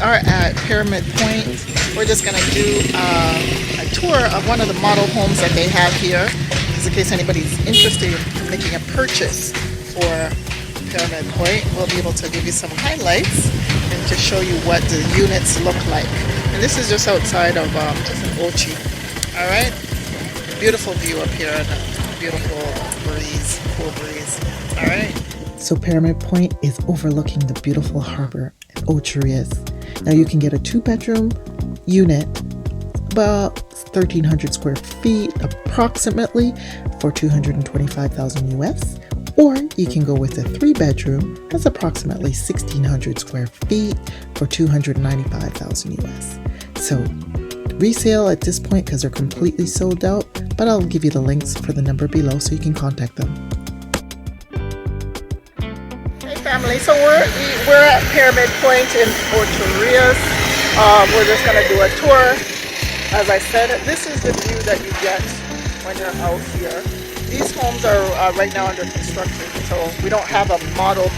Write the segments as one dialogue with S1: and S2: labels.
S1: are at Pyramid Point. We're just going to do a tour of one of the model homes that they have here, just in case anybody's interested in making a purchase for Pyramid Point. We'll be able to give you some highlights and to show you what the units look like. And this is just outside of just an Ocho. All right, beautiful view up here and a beautiful breeze, cool breeze. All right. So Pyramid Point is overlooking the beautiful harbor at Ocho Rios. Now you can get a 2-bedroom unit, about 1,300 square feet approximately, for $225,000 US, or you can go with a 3-bedroom that's approximately 1,600 square feet for $295,000 US. So resale at this point because they're completely sold out, but I'll give you the links for the number below so you can contact them. Family, so we're at Pyramid Point in Ocho Rios. We're just going to do a tour. As I said, this is the view that you get when you're out here. These homes are right now under construction, so we don't have a model,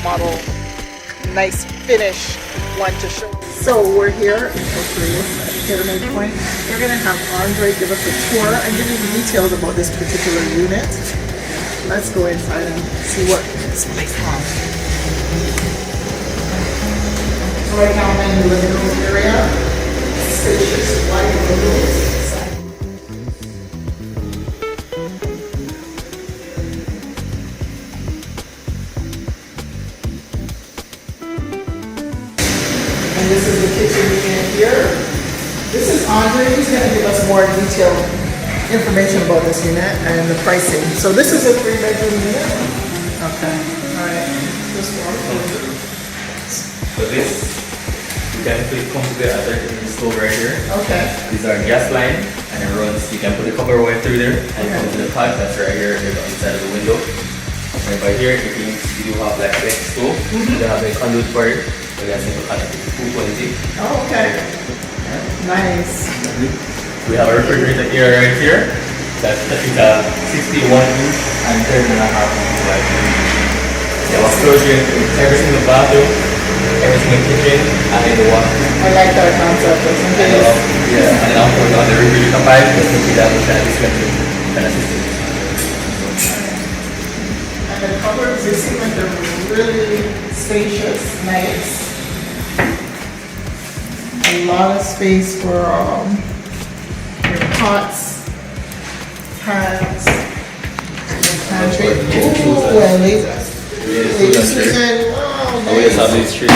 S1: nice finish one to show. So we're here in Ocho Rios at Pyramid Point. We're going to have Andre give us a tour and give you the details about this particular unit. Let's go inside and see what this place has. Right now I'm in the living room area. Spacious, wide windows. And this is the kitchen unit here. This is Andre. He's going to give us more detailed information about this unit and the pricing. So this is a 3-bedroom unit. Okay. All right. This one.
S2: So this, you can put it comes with a 30-minute stove right here. Okay. These are gas line and it runs. You can put the copper wire through there and it comes to the pipe that's right here inside of the window. And by here, you do have like a stove. You have a conduit for it. So you have to connect it to 220.
S1: Oh, okay. Yeah. Nice.
S2: We have a refrigerator here right here. That's a 61 inch and 10.5 inch wide. You have a storage in every single bathroom, every single kitchen, and in the water.
S1: I like that concept.
S2: Yeah, and then after on the refrigerator pipe, just to see that with that disconnected kind of system.
S1: And the cupboards, they seem like they're really spacious, nice. A lot of space for your pots, pans, and pantry. Ooh, and lasers. Susan, wow, nice.
S2: Always have these trees.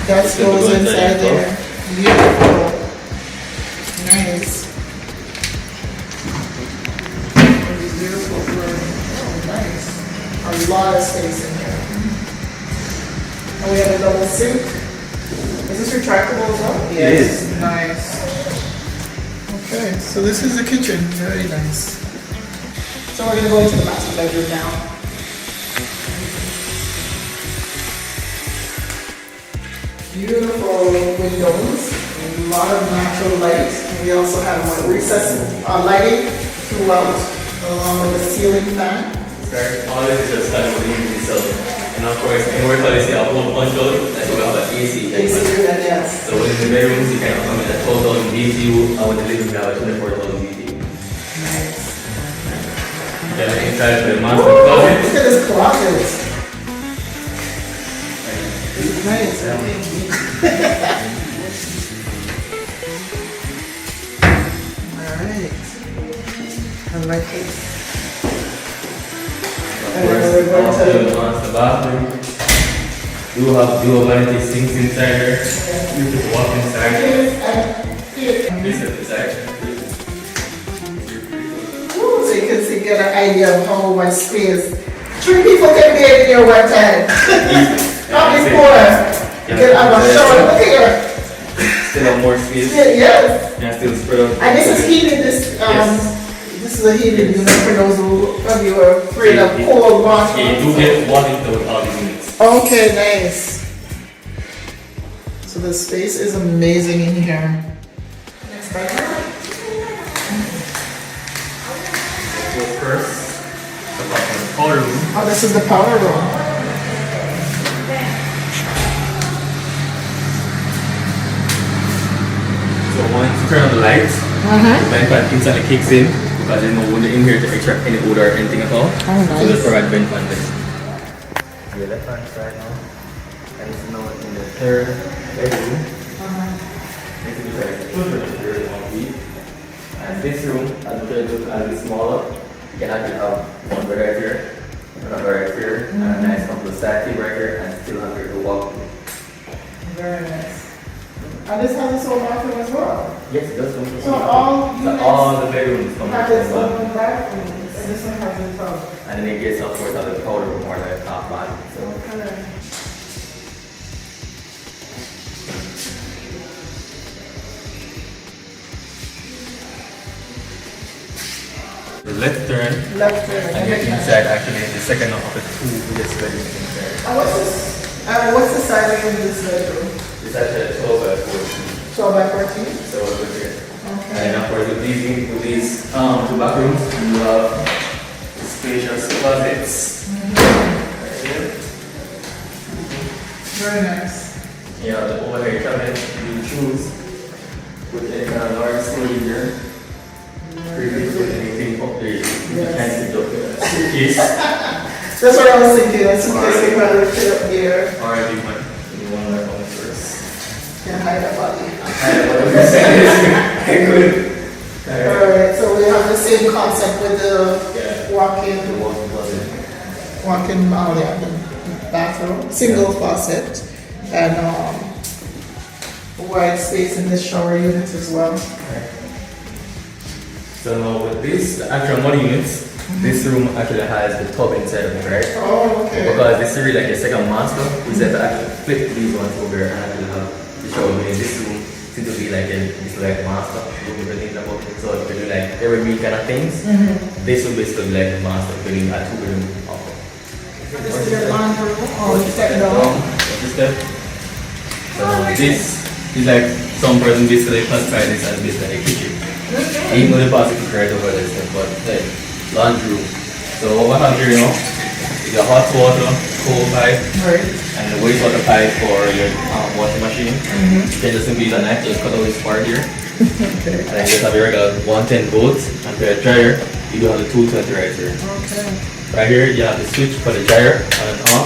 S1: That goes inside there. Beautiful. Nice. Beautiful room. Oh, nice. A lot of space in here. And we have a double sink. Is this retractable as well?
S2: Yes. It is.
S1: Nice. Okay, so this is the kitchen. Very nice. So we're going to go into the master bedroom now. Beautiful windows, a lot of natural light. And we also have recessed lighting throughout, along with the ceiling fan.
S2: Sorry, all this is just kind of easy. So, and of course, in work they say a whole bunch of it. That's why we have an AC.
S1: AC unit, yes.
S2: So within the bedrooms, you can come with a 12,000 BTU, and with the living room, we have a 24,000 BTU.
S1: Nice.
S2: Then inside the master closet.
S1: Look at this closet. It's nice. Alright. I like it.
S2: Of course, the master bathroom. Do have vanity sinks inside here. You can walk inside. This is the side.
S1: So you can see, get an idea of how much space 3 people can be in here one time. Not before. You can have a shower. Look at here.
S2: Still have more space.
S1: Yes.
S2: Yeah, still spread out.
S1: And this is heated. This is a heated unit for those of you who are afraid of cold water.
S2: Yeah, you do get one into with all these units.
S1: Okay, nice. So the space is amazing in here. Next bedroom.
S2: First, the powder room.
S1: Oh, this is the powder room.
S2: turn on the lights, the vent fan instantly kicks in because there's no window in here to extract any odor or anything at all. So just provide vent fan this. Yeah, left hand right now. And it's now in the third bedroom. This is like third one week. And this room, as the third look a little smaller, you can actually have one bed right here, another right here, and a nice comfortable side table right here, and still have here to walk.
S1: Very nice. And this has its own bathroom as well?
S2: Yes, it does come from
S1: So all
S2: all the bedrooms come
S1: have
S2: from
S1: its
S2: one.
S1: own bathrooms, and this one has its own.
S2: And then it gets of course out of the powder room or the top bottom. So
S1: Okay.
S2: the left turn
S1: Left turn.
S2: and get inside actually the second of the two biggest bedrooms inside.
S1: And what's the sizing of this bedroom?
S2: It's actually 12 by 14.
S1: 12 by 14?
S2: So over here.
S1: Okay.
S2: And of course with these two bathrooms you have spacious closets. Right here.
S1: Very nice.
S2: You have the overhead cabinet you choose with any kind of large storage here. Really put anything up there. You can sit up there. Suitcase.
S1: That's what I was thinking. A suitcase can probably fit up here.
S2: Or if you want that one first.
S1: Can hide a body.
S2: I could.
S1: Alright, so we have the same concept with the
S2: Yeah.
S1: walk-in,
S2: The walk-in closet.
S1: the bathroom, single faucet, and wide space in the shower units as well.
S2: So now with this, the actual model units, this room actually has the tub inside of it, right?
S1: Oh, okay.
S2: Because this is really like a second master, we said to actually flip these ones over and actually have the shower unit. This room seems to be like this like master room we're thinking about it. So if you do like every meal kind of things, this will basically be like the master building a 2-bedroom office.
S1: This is your laundry room. Oh, you step down.
S2: This step. So this is like some person basically classify this as basically a kitchen. Even though the plastic is right over there, but like laundry room. So what I have here now is your hot water, cold pipe,
S1: Right.
S2: and the wastewater pipe for your washing machine. You can just simply use a knife to cut out this part here.
S1: Okay.
S2: And then you just have your regular 110 volts, and for your dryer, you do have the 220 right here.
S1: Okay.
S2: Right here, you have the switch for the dryer on and off.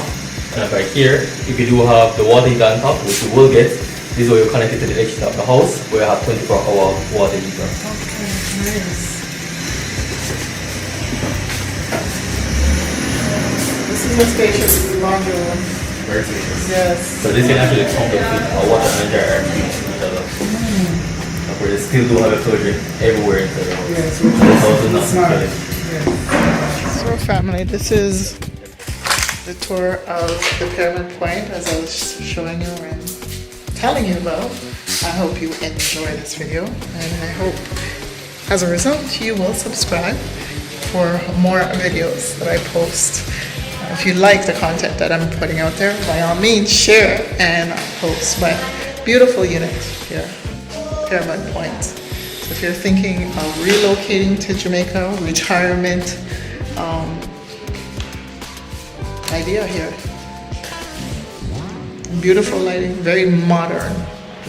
S2: And right here, if you do have the water heater on top, which you will get, this is where you connect it to the electricity of the house, where you have 24-hour water heater.
S1: Okay, nice. This is a spacious laundry room.
S2: Very spacious.
S1: Yes.
S2: So this can actually complement a water and dryer to each other. Of course, they still do have a closure everywhere inside the house.
S1: Yes,
S2: So it's also not
S1: smart.
S2: really.
S1: Yes. So family, this is the tour of the Pyramid Point as I was showing you and telling you about. I hope you enjoy this video, and I hope as a result you will subscribe for more videos that I post. If you like the content that I'm putting out there, by all means share and post. But beautiful unit here, Pyramid Point. So if you're thinking of relocating to Jamaica, retirement idea here. Beautiful lighting, very modern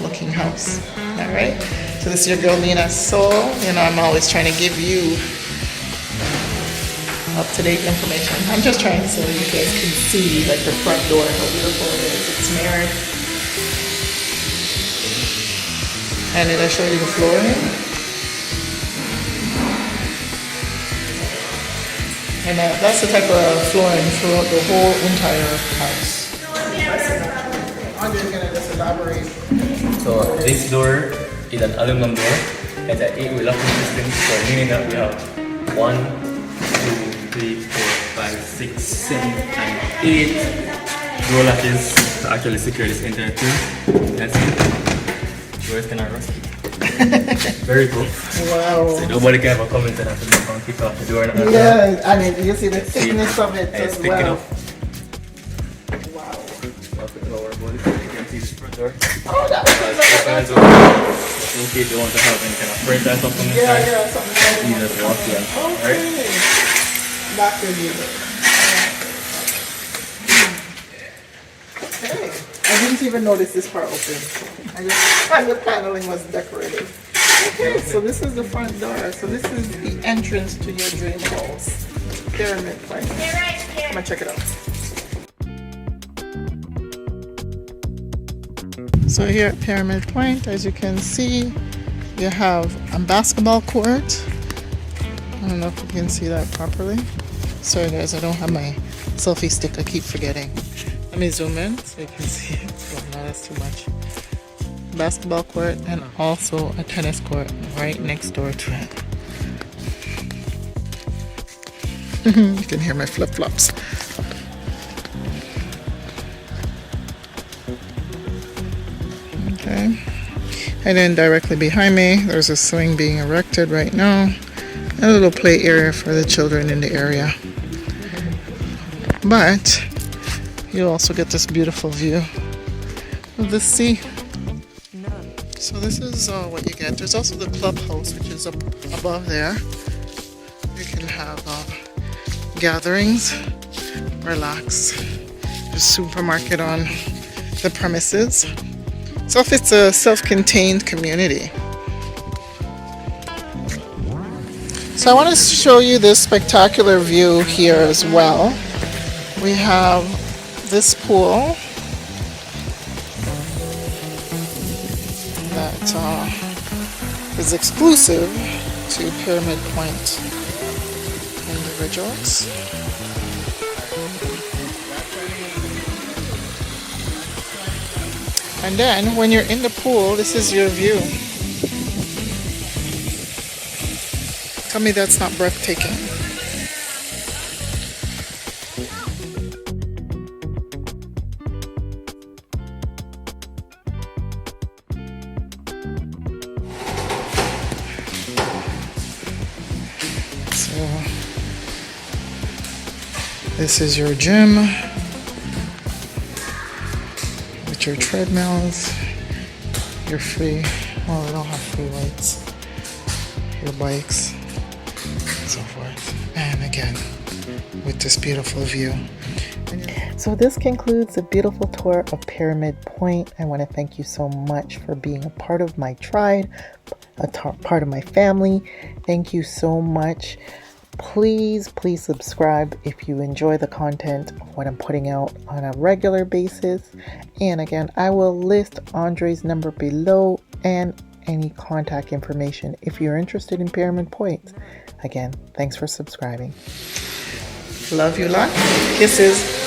S1: looking house. All right. So this is your girl Nina Soul. You know, I'm always trying to give you up-to-date information. I'm just trying so you guys can see like the front door, how beautiful it is. It's mirrored. And did I show you the flooring? And that's the type of flooring throughout the whole entire house. Andre's gonna just elaborate.
S2: So this door is an aluminum door. It's an 8-way locking system, so meaning that we have 1, 2, 3, 4, 5, 6, 7, and 8 door latches to actually secure this entire thing. That's it. Doors kind of rusty. Very cool.
S1: Wow.
S2: So nobody can ever come in and have to kick off the door.
S1: Yeah, I mean, you see the thickness of it
S2: It's
S1: as
S2: thick
S1: well.
S2: enough.
S1: Wow.
S2: You can see this front door.
S1: Oh, that was
S2: In case you want to have any kind of freight or something inside.
S1: yeah, something
S2: You
S1: like
S2: just walk in. Right?
S1: okay. Back to you. Okay. I didn't even notice this part open. And the paneling was decorated. Okay, so this is the front door. So this is the entrance to your dream house. Pyramid Point. I'm gonna check it out. So here at Pyramid Point, as you can see, you have a basketball court. I don't know if you can see that properly. Sorry guys, I don't have my selfie stick. I keep forgetting. Let me zoom in so you can see it. Oh, no, that's too much. Basketball court and also a tennis court right next door to it. You can hear my flip-flops. Okay. And then directly behind me, there's a swing being erected right now. A little play area for the children in the area. But you also get this beautiful view of the sea. So this is what you get. There's also the clubhouse, which is up above there. You can have gatherings, relax. There's a supermarket on the premises. So if it's a self-contained community. So I want to show you this spectacular view here as well. We have this pool that is exclusive to Pyramid Point individuals. And then when you're in the pool, this is your view. Tell me that's not breathtaking. So this is your gym with your treadmills, your free, well, they don't have free weights, your bikes, and so forth. And again, with this beautiful view. So this concludes a beautiful tour of Pyramid Point. I want to thank you so much for being a part of my tribe, part of my family. Thank you so much. Please subscribe if you enjoy the content of what I'm putting out on a regular basis. And again, I will list Andre's number below and any contact information if you're interested in Pyramid Point. Again, thanks for subscribing. Love you lot. Kisses.